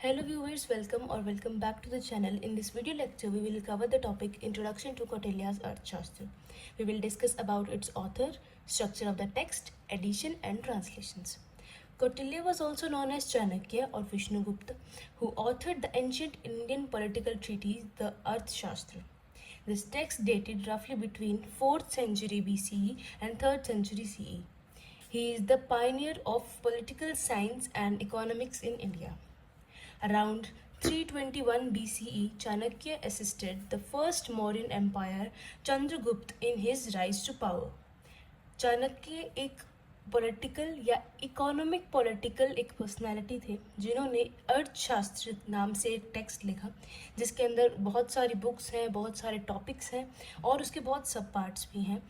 Hello viewers, welcome back to the channel. In this video lecture, we will cover the topic Introduction to Kautilya's Arthashastra. We will discuss about its author, structure of the text, edition and translations. Kautilya was also known as Chanakya or Vishnugupta, who authored the ancient Indian political treatise, the Arthashastra. This text dated roughly between 4th century BCE and 3rd century CE. He is the pioneer of political science and economics in India. Around 321 BCE, Chanakya assisted the first Mauryan Empire, Chandragupta, in his rise to power. Chanakya एक political या economic political एक personality थे जिन्होंने अर्थशास्त्र नाम से एक text लिखा जिसके अंदर बहुत सारी बुक्स हैं, बहुत सारे टॉपिक्स हैं और उसके बहुत सब पार्ट्स भी हैं.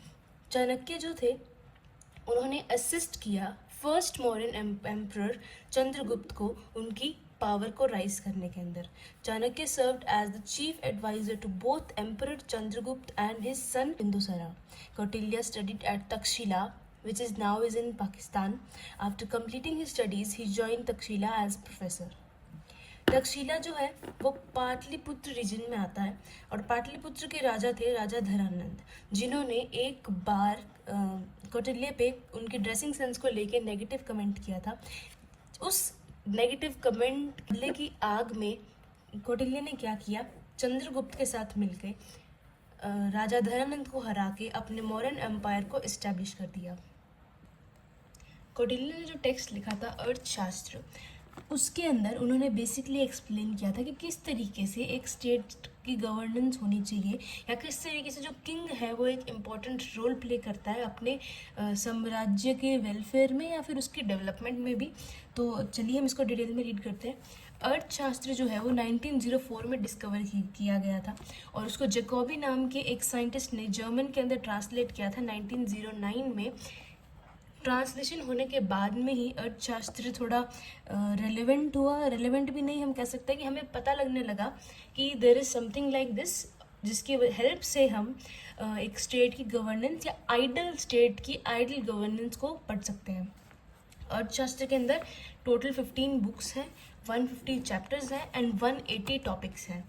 चाणक्य जो थे उन्होंने असिस्ट किया फर्स्ट मौर्यन एम्परर चंद्रगुप्त को उनकी पावर को राइज करने के अंदर. Chanakya served as the chief advisor to both emperor Chandragupta and his son Bindusara. Kautilya studied at Takshila, which is now in Pakistan. After completing his studies, he joined Takshila as professor. Takshashila जो है वो Pataliputra reason में आता है और पाटलिपुत्र के राजा थे राजा धरानंद, जिन्होंने एक बार कौटिल्य पे उनकी ड्रेसिंग सेंस को लेके नेगेटिव कमेंट किया था. उस नेगेटिव कमेंट बदले की आग में कौटिल्य ने क्या किया, चंद्रगुप्त के साथ मिलकर राजा धरानंद को हरा के अपने मौर्यन एम्पायर को इस्टेब्लिश कर दिया. कौटिल्य ने जो टेक्स्ट लिखा था अर्थशास्त्र, उसके अंदर उन्होंने बेसिकली एक्सप्लेन किया था कि किस तरीके से एक स्टेट की गवर्नेंस होनी चाहिए या किस तरीके से जो किंग है वो एक इम्पॉर्टेंट रोल प्ले करता है अपने साम्राज्य के वेलफेयर में या फिर उसके डेवलपमेंट में भी. तो चलिए हम इसको डिटेल में रीड करते हैं. अर्थशास्त्र जो है वो 1904 में डिस्कवर किया गया था और उसको जैकोबी नाम के एक साइंटिस्ट ने जर्मन के अंदर ट्रांसलेट किया था 1909 में. ट्रांसलेशन होने के बाद में ही अर्थशास्त्र थोड़ा रेलेवेंट हुआ. रेलेवेंट भी नहीं, हम कह सकते हैं कि हमें पता लगने लगा कि there is something like this जिसकी हेल्प से हम एक स्टेट की गवर्नेंस या आइडल स्टेट की आइडल गवर्नेंस को पढ़ सकते हैं. अर्थशास्त्र के अंदर टोटल 15 बुक्स हैं, 150 चैप्टर्स हैं एंड 180 टॉपिक्स हैं.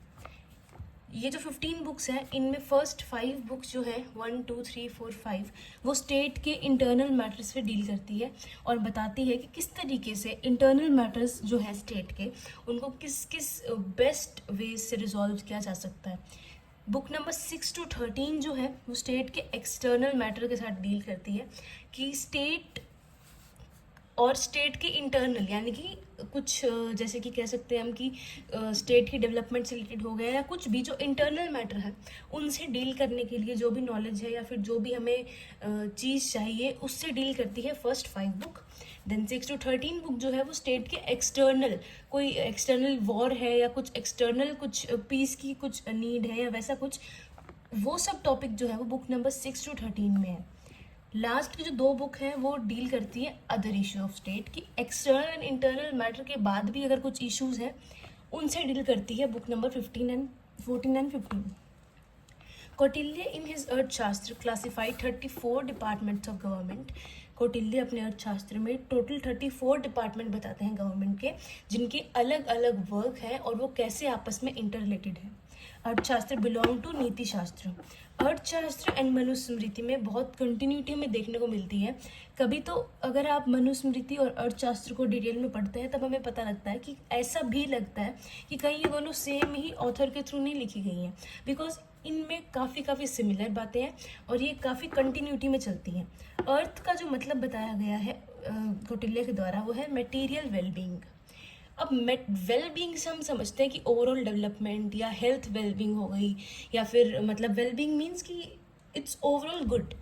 ये जो 15 बुक्स हैं इनमें फर्स्ट 5 बुक्स जो है 1, 2, 3, 4, 5 वो स्टेट के इंटरनल मैटर्स पे डील करती है और बताती है कि किस तरीके से इंटरनल मैटर्स जो है स्टेट के उनको किस किस बेस्ट वे से रिजॉल्व किया जा सकता है. बुक नंबर 6 to 13 जो है वो स्टेट के एक्सटर्नल मैटर के साथ डील करती है कि स्टेट और स्टेट के इंटरनल यानी कि कुछ जैसे कि कह सकते हैं हम कि स्टेट की डेवलपमेंट से रिलेटेड हो गया या कुछ भी जो इंटरनल मैटर है उनसे डील करने के लिए जो भी नॉलेज है या फिर जो भी हमें चीज़ चाहिए उससे डील करती है first 5 book. Then 6 to 13 book जो है वो स्टेट के एक्सटर्नल कोई एक्सटर्नल वॉर है या कुछ एक्सटर्नल कुछ पीस की कुछ नीड है या वैसा कुछ, वो सब टॉपिक जो है वो बुक नंबर 6 to 13 में है. लास्ट की जो 2 बुक हैं वो डील करती है अदर इशू ऑफ स्टेट की एक्सटर्नल एंड इंटरनल मैटर के बाद भी अगर कुछ इश्यूज हैं उनसे डील करती है book number 14 and 15. Kautilya in his Arthashastra classified 34 departments of government. Kautilya अपने अर्थशास्त्र में टोटल 34 डिपार्टमेंट बताते हैं गवर्नमेंट के जिनके अलग अलग वर्क हैं और वो कैसे आपस में इंटर रिलेटेड है. अर्थशास्त्र बिलोंग टू नीति शास्त्र. अर्थशास्त्र एंड मनुस्मृति में बहुत कंटिन्यूटी में देखने को मिलती है. कभी तो अगर आप मनुस्मृति और अर्थशास्त्र को डिटेल में पढ़ते हैं तब हमें पता लगता है कि ऐसा भी लगता है कि कहीं ये दोनों सेम ही ऑथर के थ्रू नहीं लिखी गई हैं, बिकॉज इनमें काफ़ी सिमिलर बातें हैं और ये काफ़ी कंटिन्यूटी में चलती हैं. अर्थ का जो मतलब बताया गया है कौटिल्य के द्वारा वो है मटेरियल वेलबींग. अब वेलबींग से हम समझते हैं कि ओवरऑल डेवलपमेंट या हेल्थ वेलबींग हो गई या फिर मतलब वेलबींग मीन्स कि it's overall good.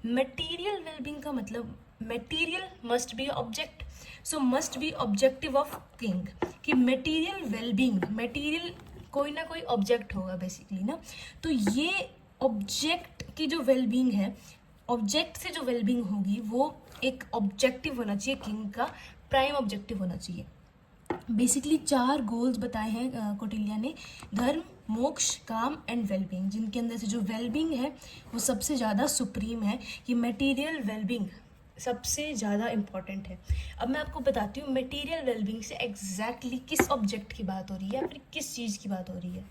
Material wellbeing का मतलब material must be object, so must be objective of king कि मटेरियल वेलबींग, मटेरियल कोई ना कोई ऑब्जेक्ट होगा बेसिकली ना. तो ये ऑब्जेक्ट की जो वेलबींग है, ऑब्जेक्ट से जो वेलबींग होगी वो एक ऑब्जेक्टिव होना चाहिए, किंग का प्राइम ऑब्जेक्टिव होना चाहिए. बेसिकली 4 गोल्स बताए हैं कौटिल्य ने, धर्म, मोक्ष, काम एंड वेलबींग, जिनके अंदर से जो वेलबींग है वो सबसे ज़्यादा सुप्रीम है कि मटेरियल वेलबींग सबसे ज़्यादा इम्पॉर्टेंट है। अब मैं आपको बताती हूँ मटेरियल वेलबींग से एग्जैक्टली किस ऑब्जेक्ट की बात हो रही है या फिर किस चीज़ की बात हो रही है।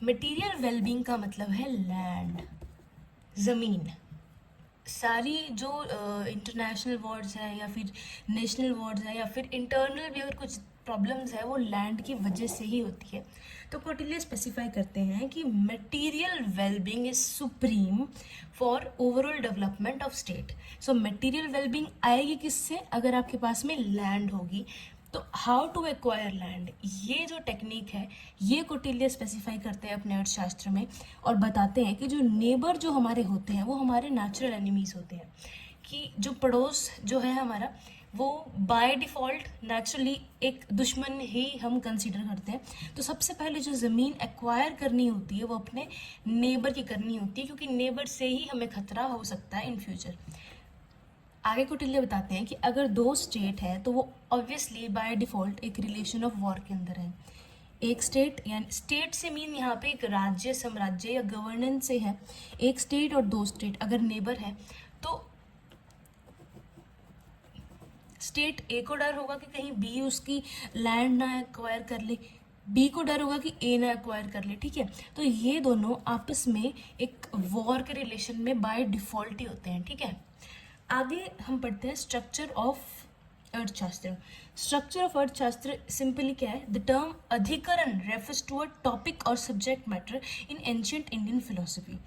मटेरियल वेलबींग का मतलब है लैंड, ज़मीन। सारी जो इंटरनेशनल वॉर्स है या फिर नेशनल वॉर्स है या फिर इंटरनल भी अगर कुछ प्रॉब्लम्स है वो लैंड की वजह से ही होती है। तो कौटिल्य स्पेसिफाई करते हैं कि material wellbeing is supreme for overall development of state. So material wellbeing आएगी किससे? अगर आपके पास में लैंड होगी। तो हाउ टू एक्वायर लैंड, ये जो टेक्निक है ये कौटिल्य स्पेसिफाई करते हैं अपने अर्थशास्त्र में और बताते हैं कि जो नेबर जो हमारे होते हैं वो हमारे नेचुरल एनिमीज होते हैं, कि जो पड़ोस जो है हमारा वो बाय डिफ़ॉल्ट नेचुरली एक दुश्मन ही हम कंसीडर करते हैं। तो सबसे पहले जो ज़मीन एक्वायर करनी होती है वो अपने नेबर की करनी होती है, क्योंकि नेबर से ही हमें खतरा हो सकता है इन फ्यूचर। आगे कौटिल्य बताते हैं कि अगर दो स्टेट है तो वो ऑब्वियसली बाय डिफ़ॉल्ट एक रिलेशन ऑफ वॉर के अंदर है। एक स्टेट, यानी स्टेट से मीन यहाँ पे एक राज्य, साम्राज्य या गवर्नेंस से है। एक स्टेट और दो स्टेट अगर नेबर है तो स्टेट ए को डर होगा कि कहीं बी उसकी लैंड ना एक्वायर कर ले, बी को डर होगा कि ए ना एक्वायर कर ले, ठीक है। तो ये दोनों आपस में एक वॉर के रिलेशन में बाय डिफ़ॉल्ट ही होते हैं, ठीक है। आगे हम पढ़ते हैं स्ट्रक्चर ऑफ अर्थशास्त्र। स्ट्रक्चर ऑफ अर्थशास्त्र सिंपली क्या है? The term adhikaran refers to a topic और subject matter in ancient Indian philosophy.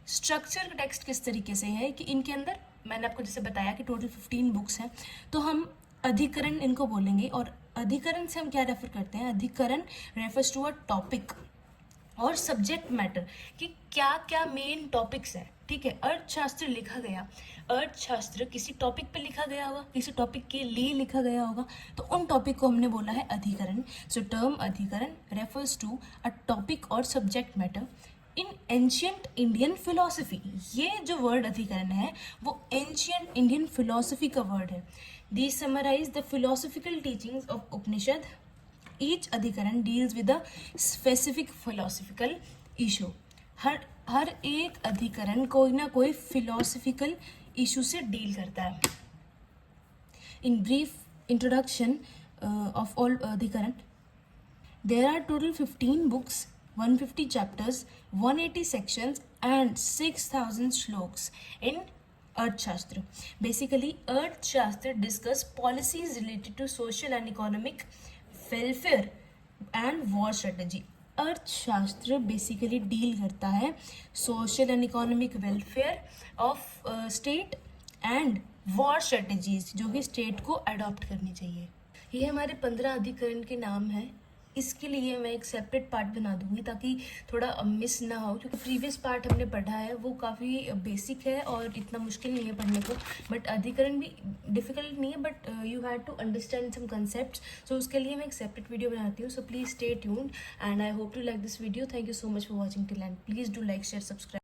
Structure का टेक्स्ट किस तरीके से है कि इनके अंदर मैंने आपको जैसे बताया कि टोटल 15 बुक्स हैं, तो हम अधिकरण इनको बोलेंगे। और अधिकरण से हम क्या रेफर करते हैं? अधिकरण रेफर्स टू अ टॉपिक और सब्जेक्ट मैटर, कि क्या क्या मेन टॉपिक्स हैं, ठीक है। अर्थशास्त्र लिखा गया, अर्थशास्त्र किसी टॉपिक पे लिखा गया होगा, किसी टॉपिक के लिए लिखा गया होगा, तो उन टॉपिक को हमने बोला है अधिकरण। So term adhikaran refers to a topic और subject matter in ancient Indian philosophy. ये जो वर्ड अधिकरण है वो एंशियंट इंडियन फिलोसफी का वर्ड है। These summarise the philosophical teachings of Upanishad. Each adhikaran deals with a specific philosophical issue. हर एक अधिकरण कोई ना कोई फिलोसफिकल इशू से डील करता है। In brief introduction of all अधिकरण, there are total 15 books, 150 chapters, 180 sections and 6000 shloks in Arthashastra. Basically, Arthashastra discuss policies related to social and economic welfare and war strategy. अर्थशास्त्र basically deal करता है social and economic welfare of state and war strategies जो कि state को adopt करनी चाहिए। ये हमारे 15 अधिकरण के नाम हैं। इसके लिए मैं एक सेपरेट पार्ट बना दूंगी ताकि थोड़ा मिस ना हो, क्योंकि प्रीवियस पार्ट हमने पढ़ा है वो काफ़ी बेसिक है और इतना मुश्किल नहीं है पढ़ने को। बट अधिकरण भी डिफ़िकल्ट नहीं है, but you have to understand some concepts. So उसके लिए मैं एक सेपरेट वीडियो बनाती हूँ। So please stay tuned and I hope to like this video. Thank you so much for watching till end. Please do like, share, subscribe.